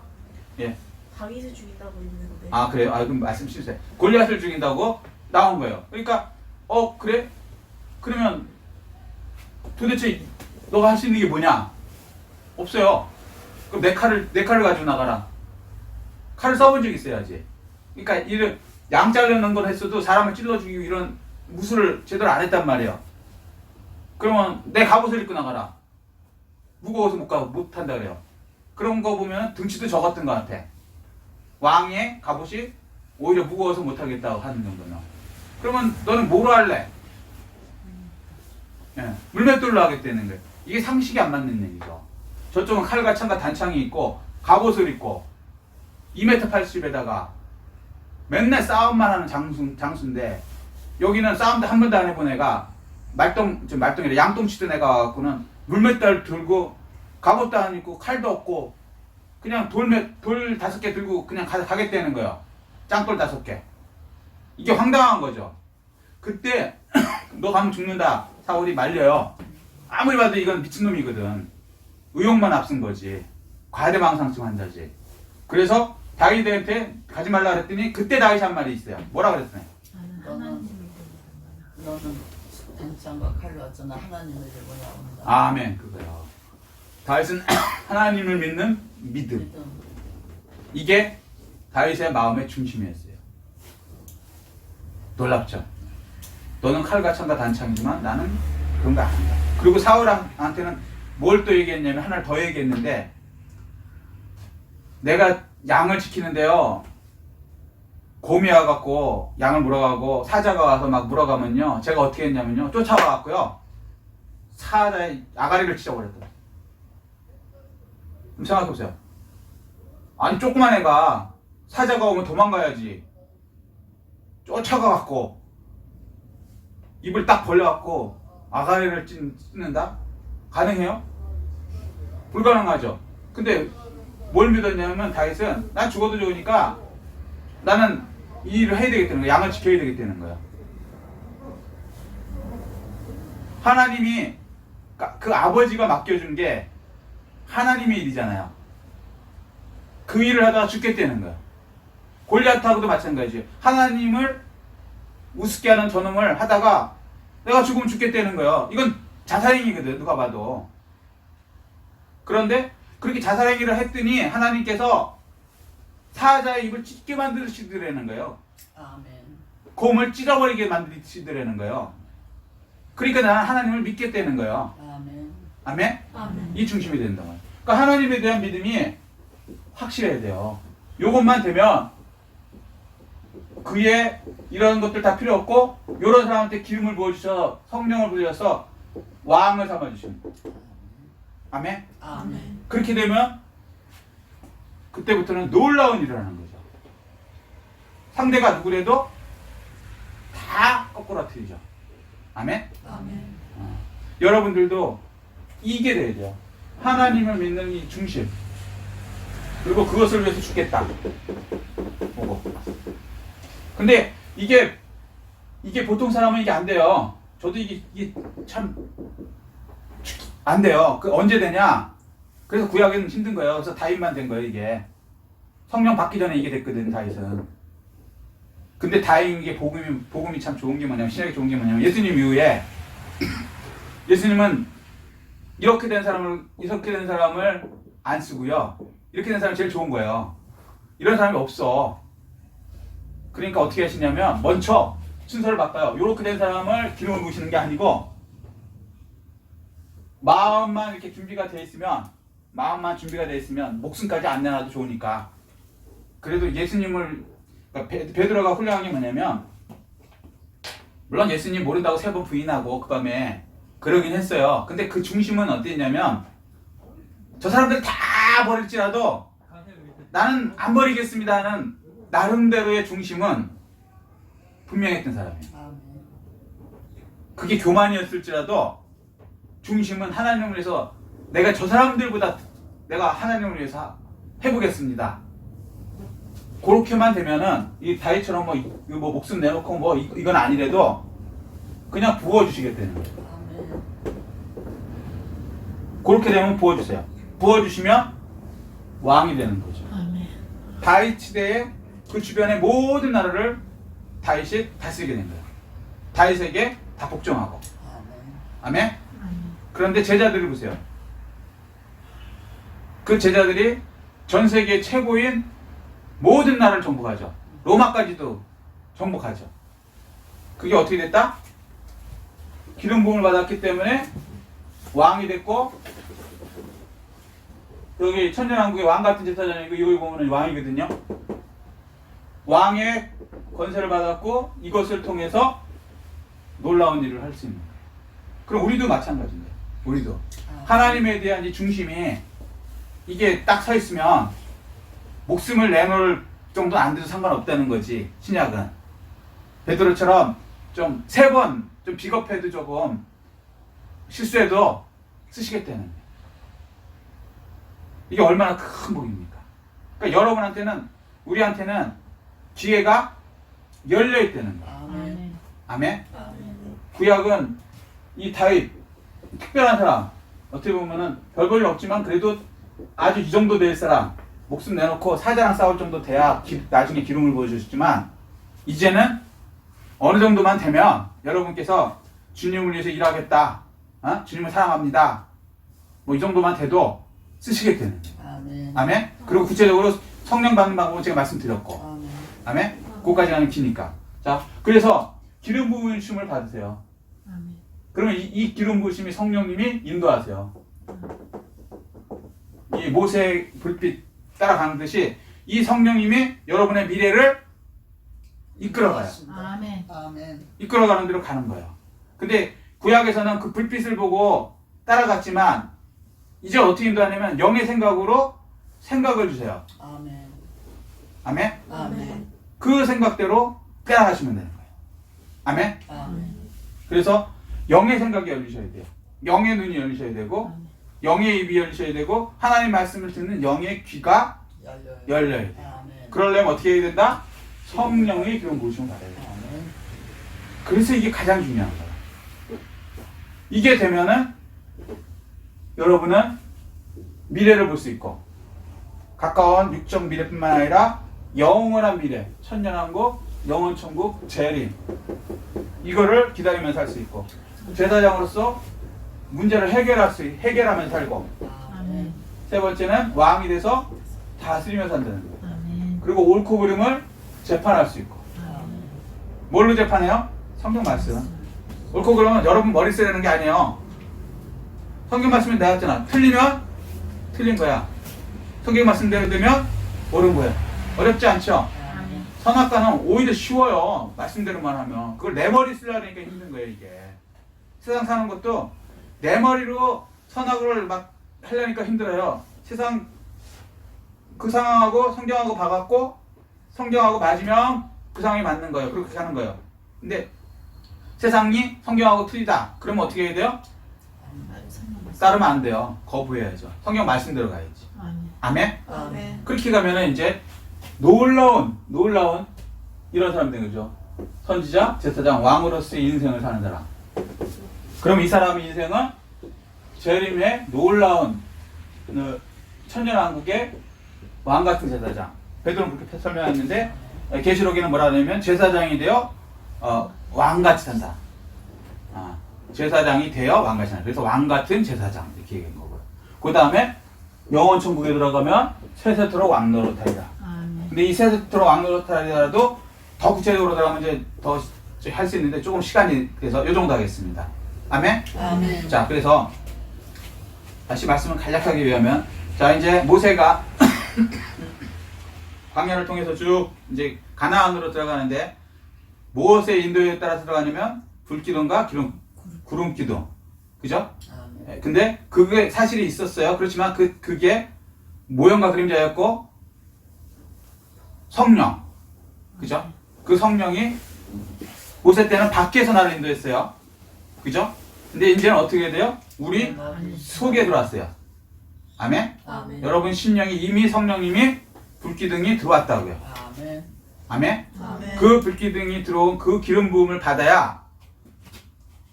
예.
다윗을 죽인다고 있는데.
아 그래요? 아 그럼 말씀 실수해. 골리앗을 죽인다고 나온 거예요. 그러니까 그래? 그러면 도대체 너가 할 수 있는 게 뭐냐? 없어요. 그럼 내 칼을 가지고 나가라. 칼을 써본 적 있어야지. 그러니까 이런 양 자르는 걸 했어도 사람을 찔러 죽이고 이런 무술을 제대로 안 했단 말이에요. 그러면 내 갑옷을 입고 나가라. 무거워서 못 한다 그래요. 그런 거 보면 등치도 적었던 것 같아. 왕의 갑옷이 오히려 무거워서 못 하겠다고 하는 정도면. 그러면 너는 뭐로 할래? 예, 물맷돌로 하겠다는 거예요. 이게 상식이 안 맞는 얘기죠. 저쪽은 칼과 창과 단창이 있고 갑옷을 입고 2m 80에다가 맨날 싸움만 하는 장수인데 여기는 싸움도 한 번도 안 해본 애가 말똥이래 양똥 치던 애가 와갖고는 물맷돌 들고 갑옷도 안 입고 칼도 없고 그냥 돌 5개 들고 그냥 가겠다는 거예요. 짱돌 5개. 이게 황당한 거죠. 그때 너 가면 죽는다. 사울이 말려요. 아무리 봐도 이건 미친놈이거든. 의욕만 앞선 거지. 과대망상증 환자지. 그래서 다윗한테 가지 말라 그랬더니 그때 다윗이 한 말이 있어요. 뭐라 그랬어요?
나는 하나님을 믿는
너는 단창과 칼로 왔잖아. 하나님을 들고 나온다.
아멘. 그거요. 다윗은 하나님을 믿는 믿음. 이게 다윗의 마음의 중심이었어요. 놀랍죠? 너는 칼과 창과 단창이지만 나는 그런 거 아니다. 그리고 사울한테는 뭘 또 얘기했냐면 하나를 더 얘기했는데 내가 양을 지키는데요. 곰이 와갖고 양을 물어가고 사자가 와서 막 물어가면요. 제가 어떻게 했냐면요. 쫓아와갖고요. 사자의 아가리를 찢어버렸다. 그럼 생각해보세요. 아니 조그만 애가 사자가 오면 도망가야지. 쫓아가갖고 입을 딱 벌려갖고 아가리를 찢는다? 가능해요? 불가능하죠. 근데 뭘 믿었냐면 다윗은 난 죽어도 좋으니까 나는 이 일을 해야 되겠다는 거야. 양을 지켜야 되겠다는 거야. 하나님이 그 아버지가 맡겨준 게 하나님의 일이잖아요. 그 일을 하다가 죽겠다는 거야. 골리앗하고도 마찬가지예요. 하나님을 우습게 하는 저놈을 하다가 내가 죽으면 죽겠다는 거예요. 이건 자살행위거든 누가 봐도. 그런데 그렇게 자살행위를 했더니 하나님께서 사자의 입을 찢게 만드시더라는 거예요.
아멘.
곰을 찢어버리게 만드시더라는 거예요. 그러니까 나는 하나님을 믿겠다는 거예요.
아멘.
아멘?
아멘.
이 중심이 된다 말이에요. 그러니까 하나님에 대한 믿음이 확실해야 돼요. 요것만 되면 그의 이런 것들 다 필요 없고 이런 사람한테 기름을 부어주셔서 성령을 부어주셔서 왕을 삼아주시는 거예요. 아멘?
아멘.
그렇게 되면 그때부터는 놀라운 일을 하는 거죠. 상대가 누구래도 다 거꾸로뜨리죠. 아멘?
아멘.
여러분들도 이게 돼야 돼요. 하나님을 믿는 이 중심. 그리고 그것을 위해서 죽겠다. 보고. 근데 이게 보통 사람은 이게 안 돼요. 저도 이게 참 안 돼요. 그 언제 되냐? 그래서 구약에는 힘든 거예요. 그래서 다윗만 된 거예요, 이게. 성령 받기 전에 이게 됐거든, 다윗은. 근데 다행히 복음이 참 좋은 게 뭐냐면, 신약이 좋은 게 뭐냐면, 예수님 이후에, 예수님은 이렇게 된 사람을 안 쓰고요. 이렇게 된 사람이 제일 좋은 거예요. 이런 사람이 없어. 그러니까 어떻게 하시냐면, 먼저 순서를 바꿔요. 이렇게 된 사람을 기름을 부으시는 게 아니고, 마음만 이렇게 준비가 돼 있으면, 목숨까지 안 내놔도 좋으니까. 그래도 예수님을, 그러니까 베드로가 훌륭한 게 뭐냐면, 물론 예수님 모른다고 3번 부인하고 그 밤에 그러긴 했어요. 근데 그 중심은 어땠냐면, 저 사람들 다 버릴지라도 나는 안 버리겠습니다 하는 나름대로의 중심은 분명했던 사람이에요.
아멘.
그게 교만이었을지라도 중심은 하나님을 위해서 내가 저 사람들보다 내가 하나님을 위해서 해보겠습니다. 그렇게만 되면은 이 다윗처럼 뭐 목숨 내놓고 뭐 이건 아니래도 그냥 부어주시겠다는 거예요.
아멘.
그렇게 되면 부어주세요. 부어주시면 왕이 되는 거죠.
아멘.
다윗 시대에 그 주변의 모든 나라를 다윗이 다스리게 된 거예요. 다윗에게 다 복종하고.
아멘.
아멘?
아멘.
그런데 제자들을 보세요. 그 제자들이 전 세계 최고인 모든 나라를 정복하죠. 로마까지도 정복하죠. 그게 어떻게 됐다? 기름 부음을 받았기 때문에 왕이 됐고, 여기 천년왕국의 왕 같은 제사장이고 이걸 보면 왕이거든요. 왕의 권세를 받았고 이것을 통해서 놀라운 일을 할 수 있는 거예요. 그럼 우리도 마찬가지입니다. 우리도 하나님에 대한 이 중심이 이게 딱 서 있으면 목숨을 내놓을 정도 안 돼도 상관없다는 거지. 신약은 베드로처럼 좀 3번 좀 비겁해도 조금 실수해도 쓰시겠다는 거예요. 이게 얼마나 큰 복입니까? 그러니까 여러분한테는, 우리한테는 기회가 열려 있다는 거예요.
아멘.
아멘.
아멘.
구약은 이 다윗 특별한 사람, 어떻게 보면은 별 볼 일 없지만 그래도 아주 이 정도 될 사람, 목숨 내놓고 사자랑 싸울 정도 돼야 나중에 기름을 보여주시지만, 이제는 어느 정도만 되면 여러분께서 주님을 위해서 일하겠다, 주님을 사랑합니다, 뭐 이 정도만 돼도 쓰시게 되는 거예요.
아멘.
아멘. 그리고 구체적으로 성령 받는 방법은 제가 말씀드렸고,
아멘.
아멘. 그거까지 가는 기니까. 자, 그래서 기름 부으심을 받으세요.
아멘.
그러면 이 기름 부으심이 성령님이 인도하세요. 이 모세의 불빛 따라가는 듯이 이 성령님이 여러분의 미래를 이끌어가요.
아멘.
아멘.
이끌어가는 대로 가는 거예요. 근데 구약에서는 그 불빛을 보고 따라갔지만 이제 어떻게 인도하냐면 영의 생각으로 생각을 주세요.
아멘.
아멘.
아멘.
그 생각대로 따라가시면 되는 거예요. 아멘.
아멘.
그래서 영의 생각이 열리셔야 돼요. 영의 눈이 열리셔야 되고,
아멘.
영의 입이 열리셔야 되고, 하나님 말씀을 듣는 영의 귀가
열려요.
열려야 돼요.
아멘.
그러려면 어떻게 해야 된다? 성령의 그런 모심을 받아야 돼요.
아멘.
그래서 이게 가장 중요한 거예요. 이게 되면은 여러분은 미래를 볼 수 있고, 가까운 육적 미래뿐만 아니라 영원한 미래, 천년왕국, 영원천국, 재림, 이거를 기다리면서 살 수 있고, 제사장으로서 문제를 해결하면서 살고,
아멘.
세 번째는 왕이 돼서 다스리면서 산다는 거예요.
아멘.
그리고 옳고 그름을 재판할 수 있고.
아멘.
뭘로 재판해요? 성경 말씀. 옳고 그름은 여러분 머리 써야 되는 게 아니에요. 성경 말씀이 나왔잖아. 틀리면 틀린 거야. 성경 말씀대로 되면 옳은 거야. 어렵지 않죠?
아멘.
선악과는 오히려 쉬워요. 말씀대로만 하면. 그걸 내 머리 쓰려니까 힘든 거예요, 이게. 세상 사는 것도 내 머리로 선악을 막 하려니까 힘들어요. 세상 그 상황하고 성경하고 봐갖고 성경하고 맞으면 그 상황이 맞는 거예요. 그렇게 하는 거예요. 근데 세상이 성경하고 틀리다. 그러면 어떻게 해야 돼요? 따르면 안 돼요. 거부해야죠. 성경 말씀대로 가야지.
아멘.
아멘?
아멘.
그렇게 가면은 이제 놀라운 이런 사람 된 거죠. 선지자, 제사장, 왕으로서의 인생을 사는 사람. 그럼 이 사람의 인생은 재림의 놀라운 천년왕국의 왕같은 제사장. 베드로는 그렇게 설명했는데 계시록에는 뭐라 하냐면 제사장이 되어 왕같이 산다. 제사장이 되어 왕같이 산다. 그래서 왕같은 제사장 이렇게 얘기한 거고요. 그 다음에 영원 천국에 들어가면 세세토록 왕노릇하리라.
아멘.
근데 이 세세토록 왕노릇하리라도 더 구체적으로 들어가면 이제 더 할 수 있는데 조금 시간이 돼서 요 정도 하겠습니다. 아멘?
아멘.
자, 그래서 다시 말씀을 간략하게 위하면, 자, 이제 모세가 광야를 통해서 쭉 이제 가나안으로 들어가는데 무엇의 인도에 따라 들어가냐면 불기둥과 구름기둥, 그죠?
아멘.
근데 그게 사실이 있었어요. 그렇지만 그게 모형과 그림자였고 성령, 그죠? 그 성령이 모세 때는 밖에서 나를 인도했어요, 그죠? 근데 이제는 어떻게 돼요? 우리 속에 들어왔어요. 아멘?
아멘.
여러분 심령이 이미 성령님이 불기둥이 들어왔다고요.
아멘.
아멘?
아멘.
그 불기둥이 들어온 그 기름 부음을 받아야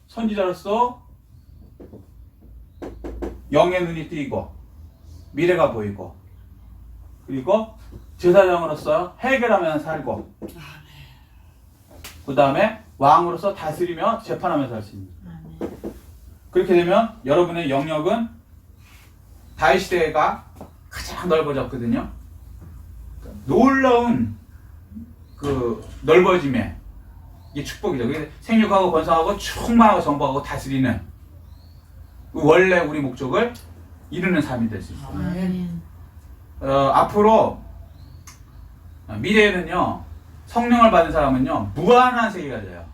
선지자로서 영의 눈이 뜨이고 미래가 보이고 그리고 제사장으로서 해결하면서 살고 그 다음에 왕으로서 다스리며 재판하면서 살 수 있는.
아멘.
그렇게 되면 여러분의 영역은 다윗 시대가 가장 넓어졌거든요. 놀라운 그 넓어짐에 이게 축복이죠. 그래서 생육하고 번성하고 충만하고 정복하고 다스리는 그 원래 우리 목적을 이루는 삶이 될 수 있어요.
아멘.
앞으로 미래에는요 성령을 받은 사람은요 무한한 세계가 돼요.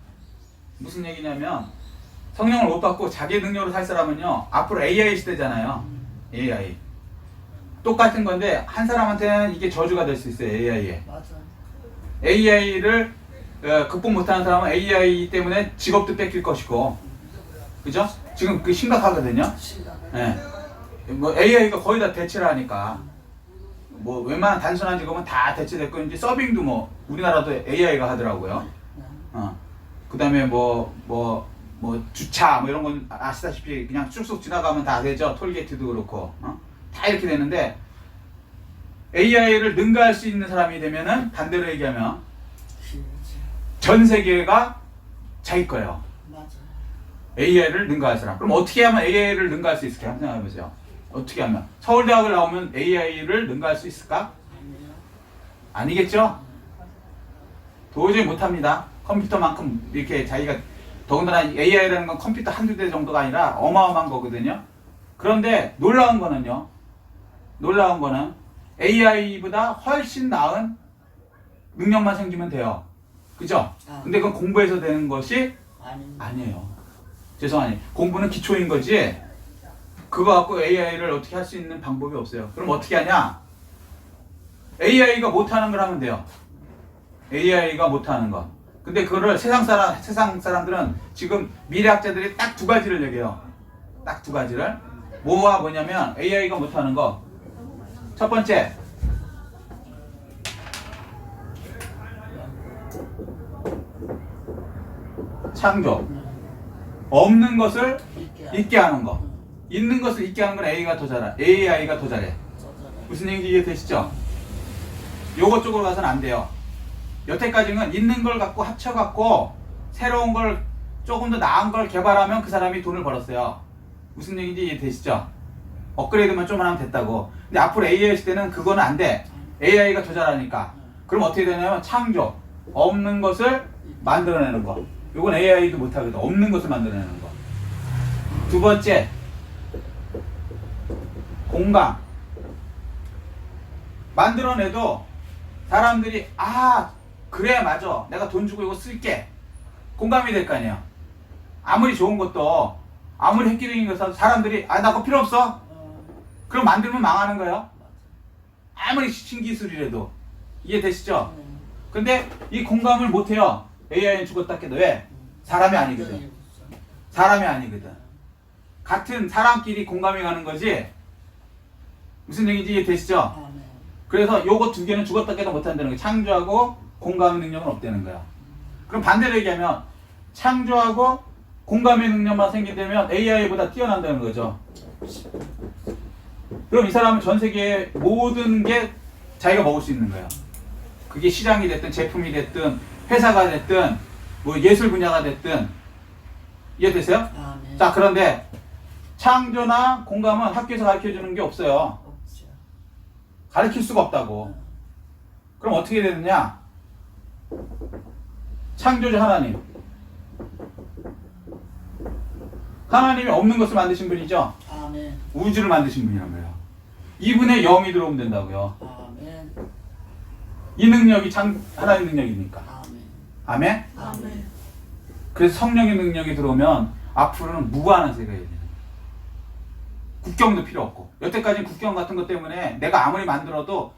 무슨 얘기냐면 성령을 못 받고 자기 능력으로 살 사람은요 앞으로 AI 시대잖아요. AI 똑같은 건데 한 사람한테는 이게 저주가 될 수 있어요. AI에
맞아.
AI를 극복 못하는 사람은 AI 때문에 직업도 뺏길 것이고 그죠? 지금 그 심각하거든요.
심각해.
예. 뭐 AI가 거의 다 대체를 하니까 뭐 웬만한 단순한 직업은 다 대체됐고 이제 서빙도 뭐 우리나라도 AI가 하더라고요. 그다음에 뭐 주차 뭐 이런 건 아시다시피 그냥 쑥쑥 지나가면 다 되죠. 톨게이트도 그렇고 다 이렇게 되는데 AI를 능가할 수 있는 사람이 되면은 반대로 얘기하면 전 세계가 자기 거예요.
맞아.
AI를 능가할 사람. 그럼 어떻게 하면 AI를 능가할 수 있을까? 한번 생각해 보세요. 어떻게 하면 서울대학을 나오면 AI를 능가할 수 있을까? 아니겠죠? 도저히 못합니다. 컴퓨터만큼 이렇게 자기가 더군다나 AI라는 건 컴퓨터 한두 대 정도가 아니라 어마어마한 거거든요. 그런데 놀라운 거는 AI보다 훨씬 나은 능력만 생기면 돼요. 그죠? 근데 그건 공부해서 되는 것이 아니에요. 죄송하니 공부는 기초인 거지 그거 갖고 AI를 어떻게 할 수 있는 방법이 없어요. 그럼 어떻게 하냐? AI가 못하는 걸 하면 돼요. AI가 못하는 거. 근데 그거를 세상 사람들은 지금 미래학자들이 딱 두 가지를 얘기해요. 딱 두 가지를. 뭐와 뭐냐면 AI가 못하는 거. 첫 번째. 창조. 없는 것을 있게 하는 거. 있는 것을 있게 하는 건 AI가 더 잘해. 무슨 얘기인지 이해되시죠? 요거 쪽으로 가서는 안 돼요. 여태까지는 있는 걸 갖고 합쳐갖고 새로운 걸 조금 더 나은 걸 개발하면 그 사람이 돈을 벌었어요. 무슨 얘기인지 이해되시죠? 업그레이드만 좀만 하면 됐다고. 근데 앞으로 AI 시대는 그거는 안 돼. AI가 더 잘하니까. 그럼 어떻게 되냐면 창조. 없는 것을 만들어내는 거. 요건 AI도 못하거든. 없는 것을 만들어내는 거. 두 번째. 공감. 만들어내도 사람들이 그래 맞아 내가 돈 주고 이거 쓸게 공감이 될 거 아니야. 아무리 좋은 것도 아무리 획기적인 것도 사람들이 나 그거 필요 없어 그럼 만들면 망하는 거예요. 아무리 신기술이라도 이해되시죠? 근데 이 공감을 못해요. AI는 죽었다 해도 왜? 사람이 아니거든. 같은 사람끼리 공감이 가는 거지 무슨 얘기인지 이해되시죠? 그래서 요거 두 개는 죽었다 깨도 못한다는 거예요. 창조하고 공감의 능력은 없다는 거야. 그럼 반대로 얘기하면 창조하고 공감의 능력만 생긴다면 AI보다 뛰어난다는 거죠. 그럼 이 사람은 전 세계의 모든 게 자기가 먹을 수 있는 거야. 그게 시장이 됐든 제품이 됐든 회사가 됐든 뭐 예술 분야가 됐든 이해되세요? 자 그런데 창조나 공감은 학교에서 가르쳐주는 게 없어요. 가르칠 수가 없다고. 그럼 어떻게 되느냐? 창조주 하나님. 하나님이 없는 것을 만드신 분이죠? 우주를 만드신 분이란 말이에요. 이분의 영이 들어오면 된다고요. 이 능력이 하나님 능력이니까. 아멘? 그래서 성령의 능력이 들어오면 앞으로는 무한한 세계가 돼요. 국경도 필요 없고 여태까지는 국경 같은 것 때문에 내가 아무리 만들어도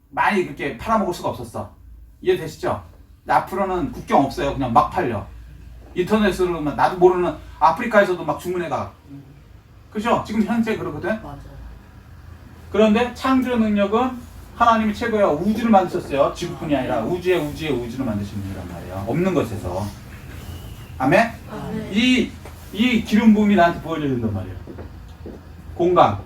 많이 그렇게 팔아먹을 수가 없었어. 이해되시죠? 근데 앞으로는 국경 없어요. 그냥 막 팔려. 인터넷으로 나도 모르는 아프리카에서도 막 주문해가. 그죠? 지금 현재 그러거든?
맞아.
그런데 창조 능력은 하나님이 최고야. 우주를 만드셨어요. 지구뿐이 아니라 우주의 우주를 만드신 분이란 말이에요. 없는 것에서. 아멘?
아멘.
이 기름 부음이 나한테 부어져야 된단 말이에요. 공감.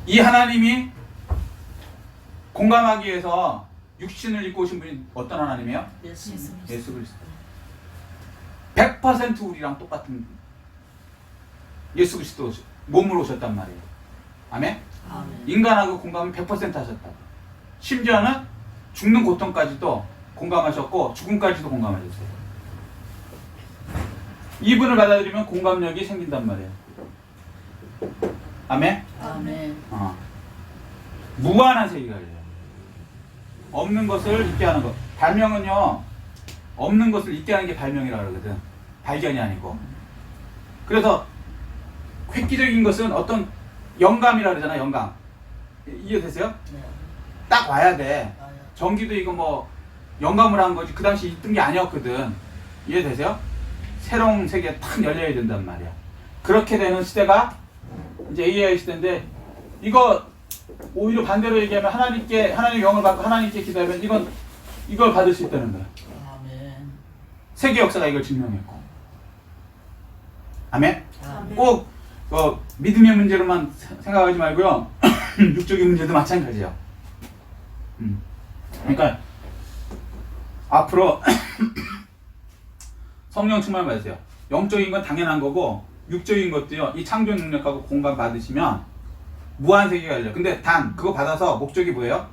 이 하나님이 공감하기 위해서 육신을 입고 오신 분이 어떤 하나님이에요?
예수.
예수 그리스도. 100% 우리랑 똑같은 예수 그리스도 몸으로 오셨단 말이에요. 아멘?
아멘.
인간하고 공감을 100% 하셨다고. 심지어는 죽는 고통까지도 공감하셨고 죽음까지도 공감하셨어요. 이분을 받아들이면 공감력이 생긴단 말이에요. 아멘?
아멘.
무한한 세계가 열려요. 없는 것을 있게 하는 것. 발명은요, 없는 것을 있게 하는 게 발명이라고 그러거든. 발견이 아니고. 그래서 획기적인 것은 어떤 영감이라고 그러잖아, 영감. 이해되세요?
네.
딱 와야 돼.
맞아요.
전기도 이거 뭐 영감을 한 거지. 그 당시 있던 게 아니었거든. 이해되세요? 새로운 세계가 탁 열려야 된단 말이야. 그렇게 되는 시대가 이제 AI 시대인데, 이거 오히려 반대로 얘기하면 하나님의 영을 받고 하나님께 기도하면 이걸 받을 수 있다는 거야.
아멘.
세계 역사가 이걸 증명했고. 아멘?
아멘.
꼭 믿음의 문제로만 생각하지 말고요. 육적인 문제도 마찬가지예요. 그러니까 앞으로 성령 충만 받으세요. 영적인 건 당연한 거고 육적인 것도요. 이 창조 능력하고 공감 받으시면 무한 세계가 열려. 근데 단 그거 받아서 목적이 뭐예요?